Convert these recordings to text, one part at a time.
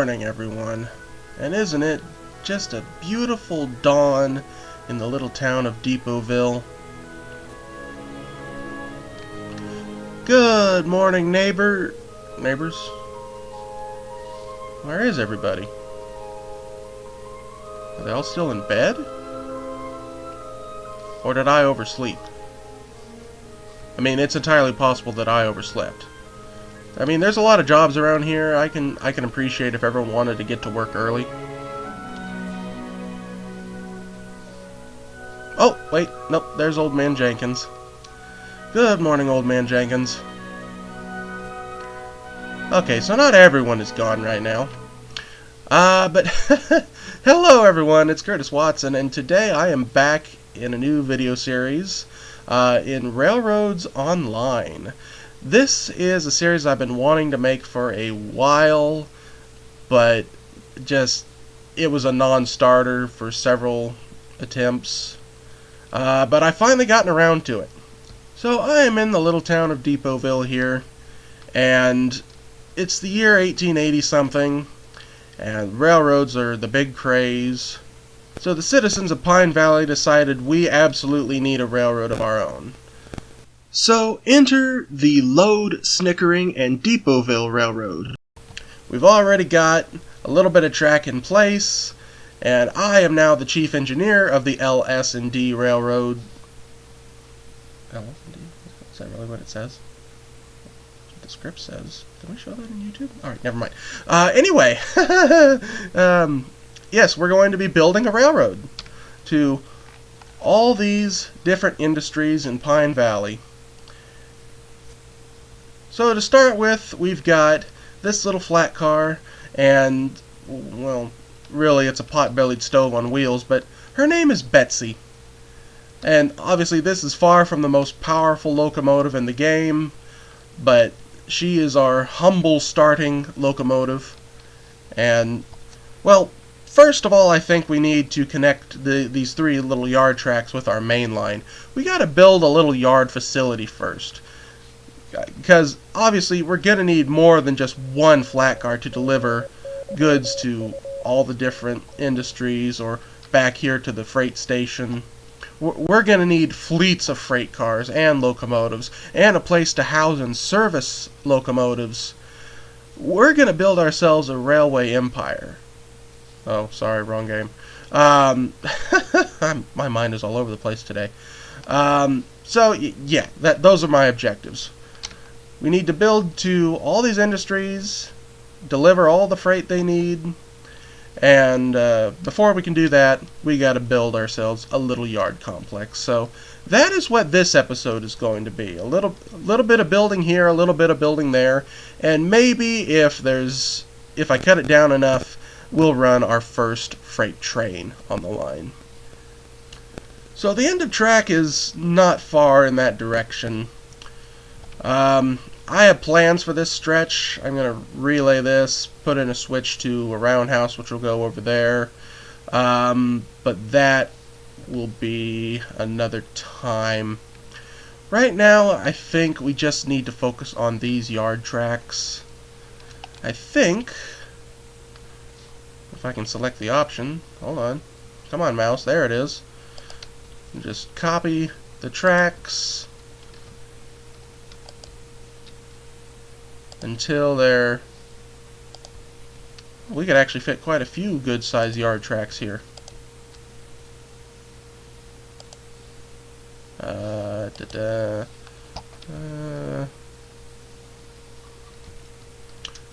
morning, everyone. And isn't it just a beautiful dawn in the little town of Depotville? Good morning, neighbors. Where is everybody? Are they all still in bed? Or did I oversleep? I mean, it's entirely possible that I overslept. I mean, there's a lot of jobs around here. I can appreciate if everyone wanted to get to work early. Oh, wait, nope, there's Old Man Jenkins. Good morning, Old Man Jenkins. Okay, so not everyone is gone right now. But hello everyone, it's Curtis Watson, and today I am back in a new video series in Railroads Online. This is a series I've been wanting to make for a while, but it was a non-starter for several attempts. But I've finally gotten around to it. So I am in the little town of Depotville here, and it's the year 1880-something, and railroads are the big craze. So the citizens of Pine Valley decided we absolutely need a railroad of our own. So enter the Lode, Snickering, and Depotville Railroad. We've already got a little bit of track in place, and I am now the chief engineer of the LS&D Railroad. LS&D? Is that really what it says? That's what the script says. Did we show that on YouTube? Alright, never mind. Anyway, yes, we're going to be building a railroad to all these different industries in Pine Valley. So to start with, we've got this little flat car, and, well, really it's a pot-bellied stove on wheels, but her name is Betsy. And obviously this is far from the most powerful locomotive in the game, but she is our humble starting locomotive. And, well, first of all, I think we need to connect these three little yard tracks with our main line. We gotta build a little yard facility first, because obviously we're going to need more than just one flat car to deliver goods to all the different industries or back here to the freight station. We're going to need fleets of freight cars and locomotives and a place to house and service locomotives. We're going to build ourselves a railway empire. Oh, sorry, wrong game. My mind is all over the place today. So, yeah, those are my objectives. We need to build to all these industries, deliver all the freight they need, and before we can do that, we got to build ourselves a little yard complex. So that is what this episode is going to be. A little bit of building here, a little bit of building there, and maybe if I cut it down enough, we'll run our first freight train on the line. So the end of track is not far in that direction. I have plans for this stretch. I'm going to relay this, put in a switch to a roundhouse, which will go over there. But that will be another time. Right now, I think we just need to focus on these yard tracks. I think, if I can select the option, hold on. Come on, mouse, there it is. Just copy the tracks until we could actually fit quite a few good-sized yard tracks here.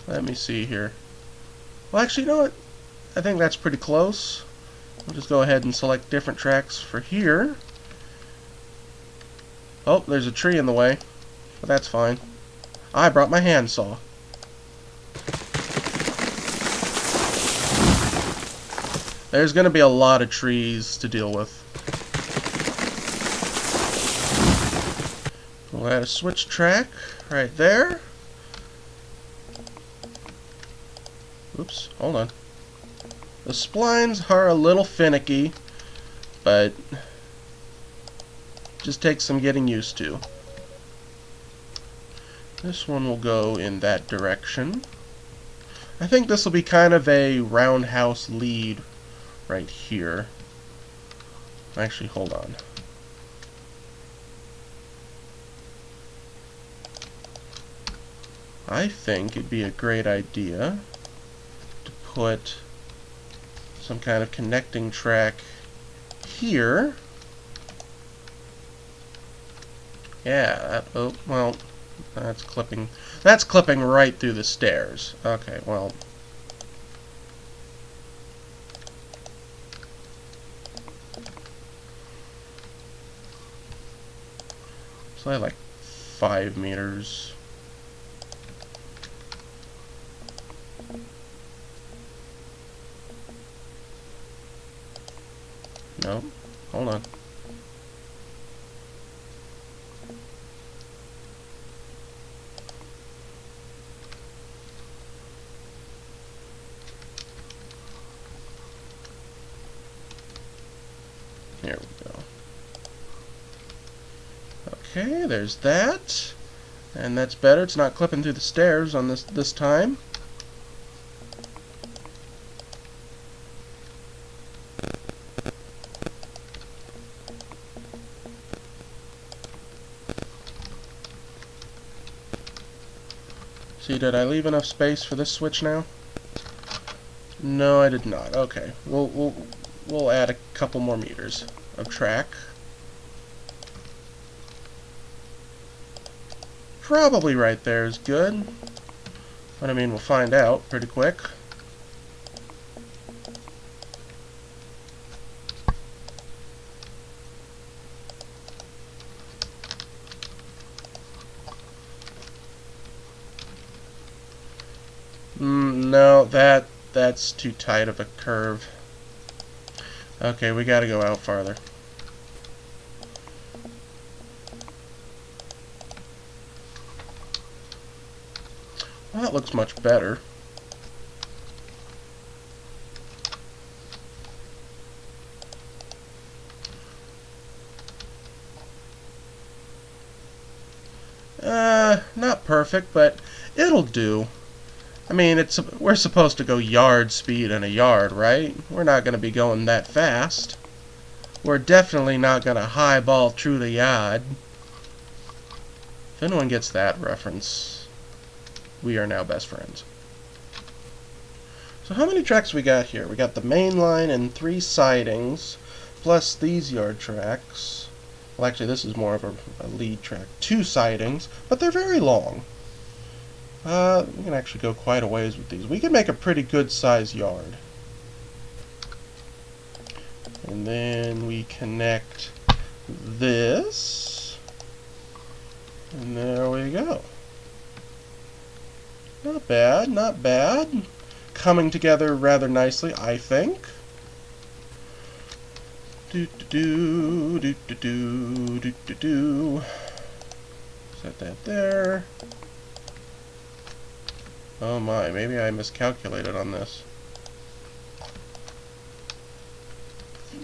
Let me see here. Well, actually, you know what? I think that's pretty close. We'll just go ahead and select different tracks for here. Oh, there's a tree in the way, but that's fine. I brought my handsaw. There's going to be a lot of trees to deal with. We'll add a switch track right there. Oops, hold on. The splines are a little finicky, but just takes some getting used to. This one will go in that direction. I think this will be kind of a roundhouse lead right here. Actually, hold on. I think it'd be a great idea to put some kind of connecting track here. Yeah, oh, well, that's clipping right through the stairs. Okay, well. So I like 5 meters. Nope. Hold on. Here we go. Okay, there's that. And that's better. It's not clipping through the stairs on this time. See, did I leave enough space for this switch now? No, I did not. Okay, we'll add a couple more meters of track. Probably right there is good. But I mean, we'll find out pretty quick. No, that's too tight of a curve. Okay, we gotta go out farther. Well, that looks much better. Not perfect, but it'll do. I mean, we're supposed to go yard speed in a yard, right? We're not going to be going that fast. We're definitely not going to highball through the yard. If anyone gets that reference, we are now best friends. So how many tracks we got here? We got the main line and 3 sidings, plus these yard tracks. Well, actually, this is more of a lead track. 2 sidings, but they're very long. We can actually go quite a ways with these. We can make a pretty good size yard. And then we connect this. And there we go. Not bad, not bad. Coming together rather nicely, I think. Set that there. Oh my, maybe I miscalculated on this.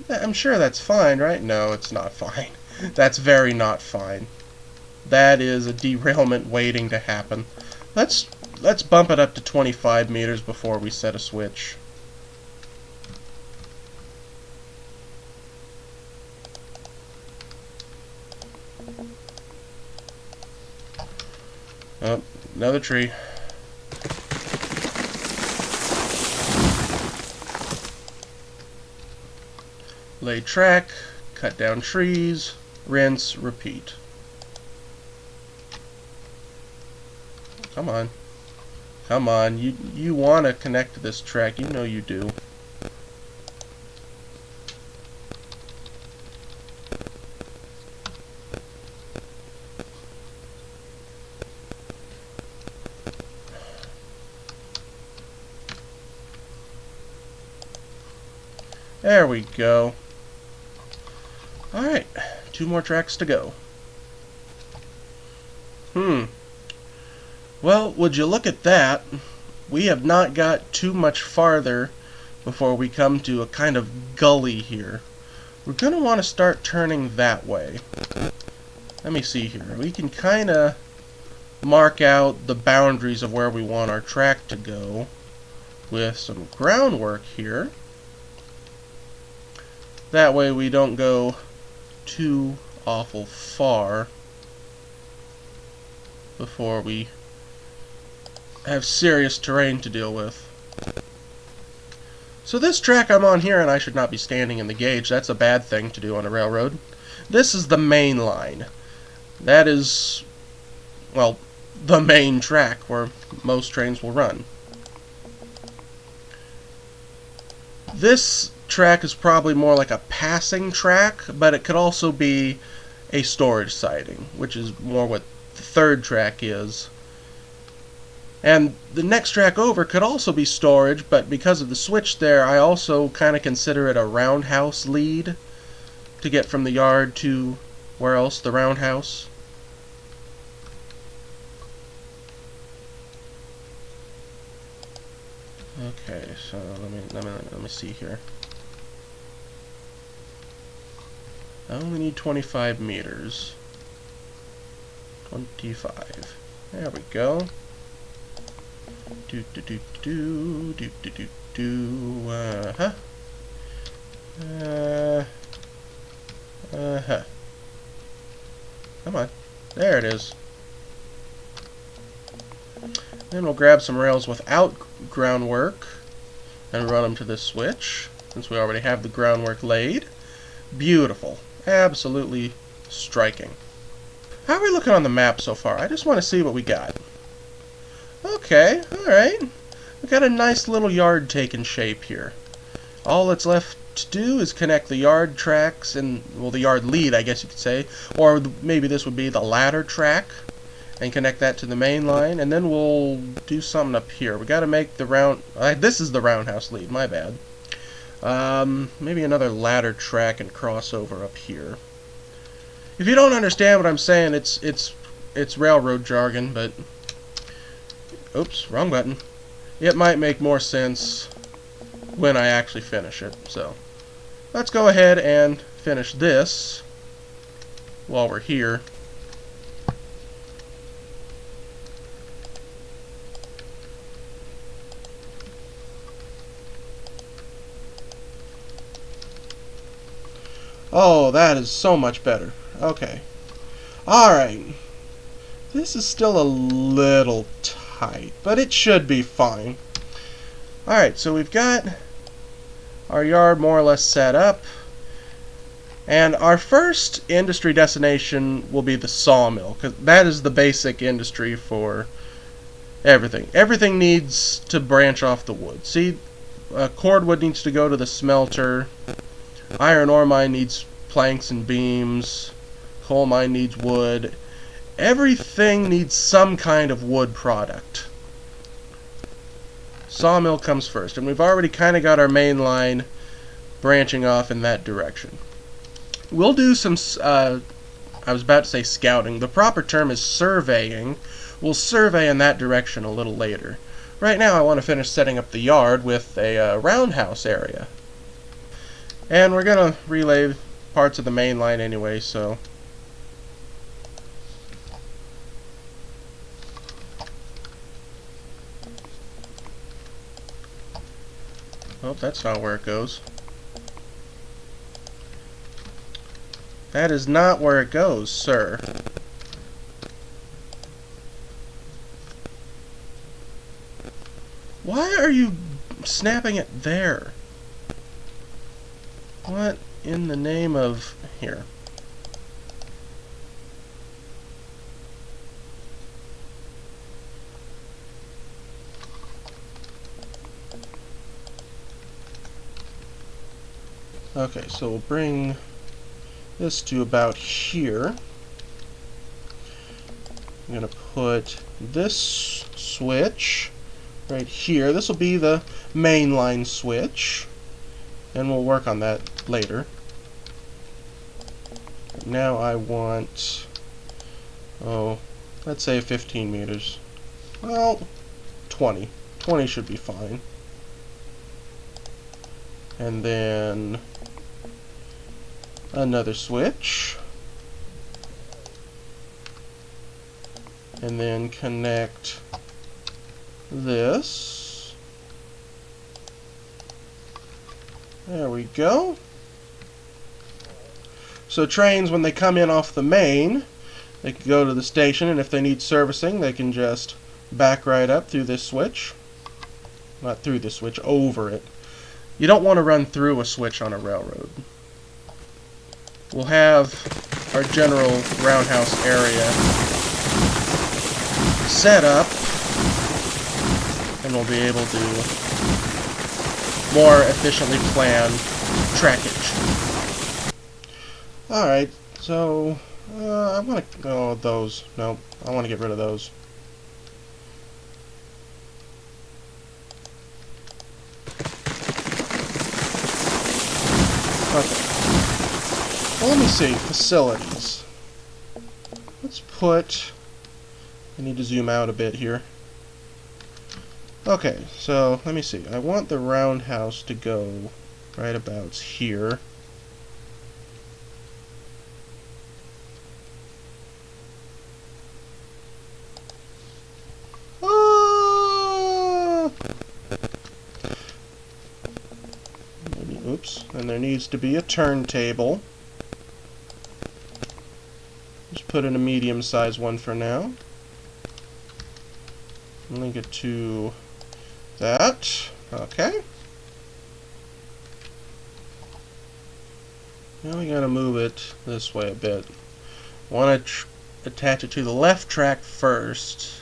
I'm sure that's fine, right? No, it's not fine. That's very not fine. That is a derailment waiting to happen. Let's bump it up to 25 meters before we set a switch. Oh, another tree. Lay track, cut down trees, rinse, repeat. Come on. Come on, you want to connect to this track, you know you do. There we go. Alright, 2 more tracks to go. Well, would you look at that? We have not got too much farther before we come to a kind of gully here. We're going to want to start turning that way. Let me see here. We can kind of mark out the boundaries of where we want our track to go. with some groundwork here. That way we don't go too awful far before we have serious terrain to deal with. So this track I'm on here, and I should not be standing in the gauge. That's a bad thing to do on a railroad. This is the main line. That is, well, the main track where most trains will run. This track is probably more like a passing track, but it could also be a storage siding, which is more what the third track is. And the next track over could also be storage, but because of the switch there, I also kind of consider it a roundhouse lead to get from the yard to where else? The roundhouse. Okay, so let me see here. I only need 25 meters. 25. There we go. Come on. There it is. Then we'll grab some rails without groundwork and run them to this switch, since we already have the groundwork laid. Beautiful. Absolutely striking. How are we looking on the map so far? I just want to see what we got. Okay, alright. We've got a nice little yard taking shape here. All that's left to do is connect the yard tracks and, well, the yard lead, I guess you could say, or maybe this would be the ladder track, and connect that to the main line, and then we'll do something up here. We got to make the round. This is the roundhouse lead. My bad. Maybe another ladder track and crossover up here. If you don't understand what I'm saying, it's railroad jargon, but oops, wrong button. It might make more sense when I actually finish it. So let's go ahead and finish this while we're here. Oh, that is so much better. Okay. Alright. This is still a little tight, but it should be fine. Alright, so we've got our yard more or less set up. And our first industry destination will be the sawmill, because that is the basic industry for everything. Everything needs to branch off the wood. See, cordwood needs to go to the smelter. Iron ore mine needs planks and beams. Coal mine needs wood. Everything needs some kind of wood product. Sawmill comes first, and we've already kind of got our main line branching off in that direction. We'll do some, I was about to say scouting. The proper term is surveying. We'll survey in that direction a little later. Right now I want to finish setting up the yard with a roundhouse area. And we're going to relay parts of the main line anyway, so oh, that's not where it goes. That is not where it goes, sir. Why are you snapping it there? What in the name of... Here. Okay, so we'll bring this to about here. I'm going to put this switch right here. This will be the mainline switch, and we'll work on that later. Now I want, oh, let's say 15 meters. Well, 20. 20 should be fine. And then another switch. And then connect this. There we go. So trains, when they come in off the main, they can go to the station, and if they need servicing, they can just back right up through this switch. Not through the switch, over it. You don't want to run through a switch on a railroad. We'll have our general roundhouse area set up, and we'll be able to more efficiently plan trackage. Alright, so I want to go those. No, I want to get rid of those. Okay. Well, let me see. Facilities. Let's put... I need to zoom out a bit here. Okay, so let me see. I want the roundhouse to go right about here. Maybe, oops. And there needs to be a turntable. Just put in a medium-sized one for now. Link it to that. Okay. Now we gotta move it this way a bit. Want to attach it to the left track first.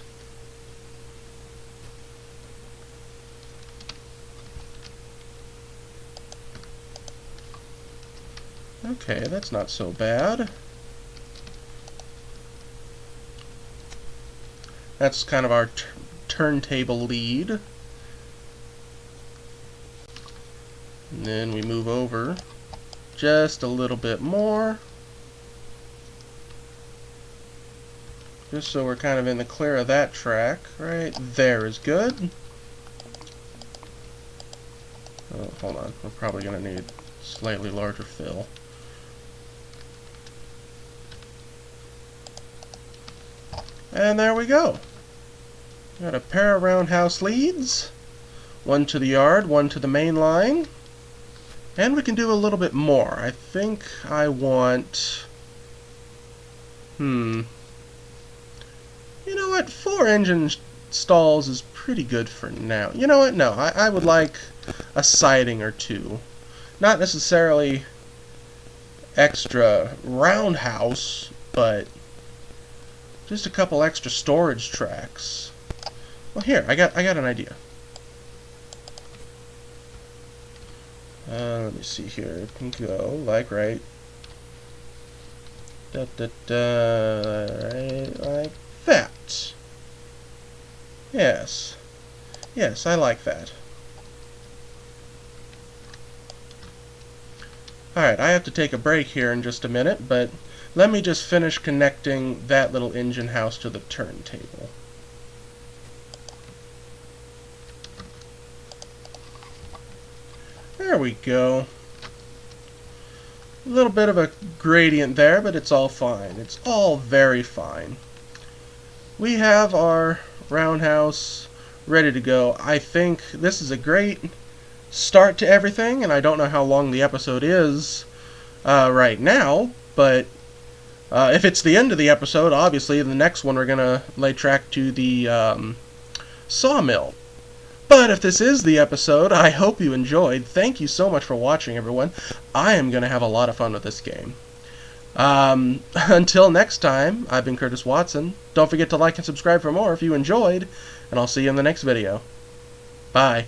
Okay, that's not so bad. That's kind of our turntable lead. And then we move over just a little bit more. Just so we're kind of in the clear of that track. Right there is good. Oh, hold on. We're probably going to need slightly larger fill. And there we go. Got a pair of roundhouse leads. One to the yard, one to the main line. And we can do a little bit more. I think I want... You know what? 4 engine stalls is pretty good for now. You know what? No, I would like a siding or 2. Not necessarily extra roundhouse, but just a couple extra storage tracks. Well, here, I got an idea. Let me see here. It can go like right right like that. Yes. Yes, I like that. Alright, I have to take a break here in just a minute, but let me just finish connecting that little engine house to the turntable. There we go. A little bit of a gradient there, but it's all fine. It's all very fine. We have our roundhouse ready to go. I think this is a great start to everything, and I don't know how long the episode is right now, but if it's the end of the episode, obviously the next one we're going to lay track to the Sawmill. But if this is the episode, I hope you enjoyed. Thank you so much for watching, everyone. I am going to have a lot of fun with this game. Until next time, I've been Curtis Watson. Don't forget to like and subscribe for more if you enjoyed, and I'll see you in the next video. Bye.